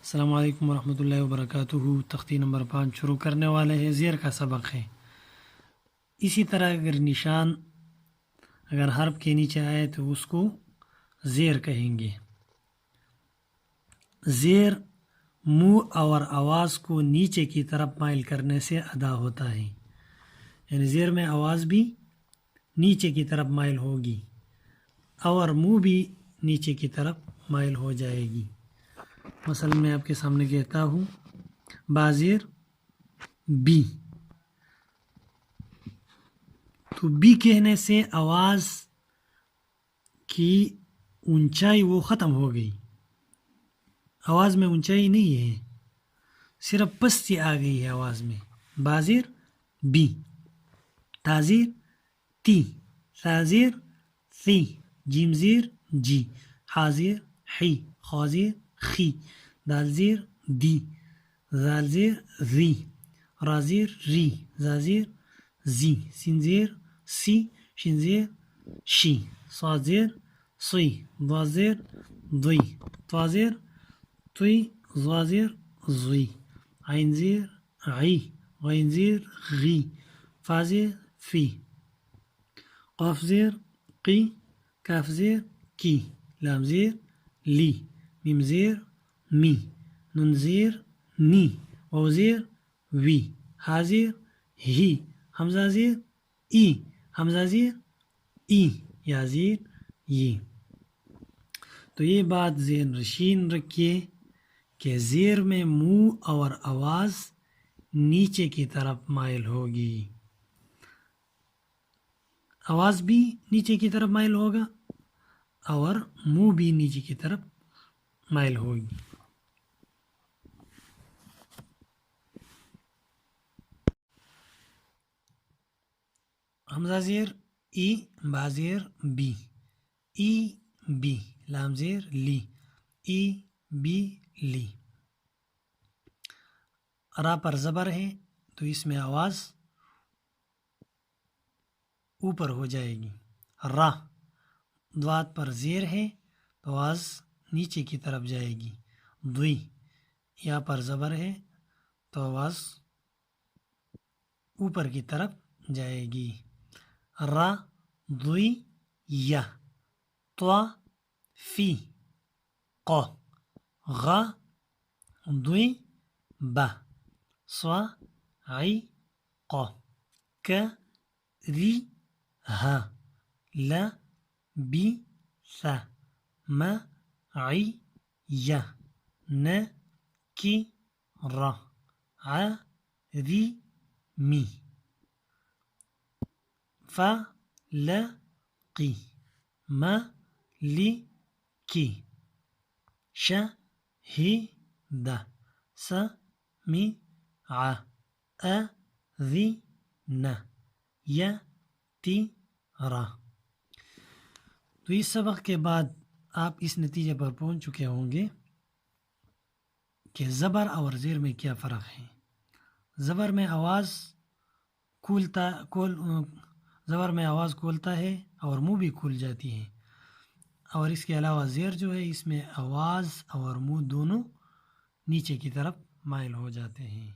السلام علیکم ورحمۃ اللہ وبرکاتہ۔ تختی نمبر 5 شروع کرنے والے ہیں، زیر کا سبق ہے۔ اسی طرح اگر نشان اگر حرف کے نیچے آئے تو اس کو زیر کہیں گے۔ زیر منہ اور آواز کو نیچے کی طرف مائل کرنے سے ادا ہوتا ہے، یعنی زیر میں آواز بھی نیچے کی طرف مائل ہوگی اور منہ بھی نیچے کی طرف مائل ہو جائے گی۔ مثلا میں آپ کے سامنے کہتا ہوں بازیر بی، تو بی کہنے سے آواز کی اونچائی وہ ختم ہو گئی، آواز میں اونچائی نہیں ہے، صرف پستی آ گئی ہے آواز میں۔ بازیر بی، تازیر تی، ثازیر ثی، جیم زیر جی، حاضر حی، خوازیر خی، دال زیر دی، زال زیر ذی، رازیر ری، زازیر زی، سین زیر سی، شین زیر شی، صاد زیر صی، ضاد زیر ضی، طا زیر طی، ظا زیر ظی، عین زیر عی، غین زیر غی، فا زیر فی، قاف زیر قی، کاف زیر کی، لام زیر لی، میم زیر می، نون زیر نی، واو زیر وی، ہا زیر ہی، حمزہ زیر ای، حمزہ زیر ای، یا زیر ی۔ تو یہ بات ذہن نشین رکھیے کہ زیر میں منہ اور آواز نیچے کی طرف مائل ہوگی، آواز بھی نیچے کی طرف مائل ہوگا اور منہ بھی نیچے کی طرف مائل ہوگی۔ حمزہ زیر ای، با زیر بی، ای بی، لام زیر لی، ای بی لی۔ را پر زبر ہے تو اس میں آواز اوپر ہو جائے گی، را۔ ضاد پر زیر ہے تو آواز نیچے کی طرف جائے گی، ضی۔ یا پر زبر ہے تو آواز اوپر کی طرف جائے گی، را ضی یا، طا فی، قا، غا ضی با، صا عی قا، کا ری ہا، لا بی ثا، ما عی یا، نا کی را، ع ری می، فا لا قی، ما لی کی، شا ہی دا، سا می ع، ا ذی نا، یا تی را۔ تو اس سبق کے بعد آپ اس نتیجے پر پہنچ چکے ہوں گے کہ زبر اور زیر میں کیا فرق ہے۔ زبر میں آواز کھولتا ہے اور منہ بھی کھل جاتی ہے، اور اس کے علاوہ زیر جو ہے اس میں آواز اور منہ دونوں نیچے کی طرف مائل ہو جاتے ہیں۔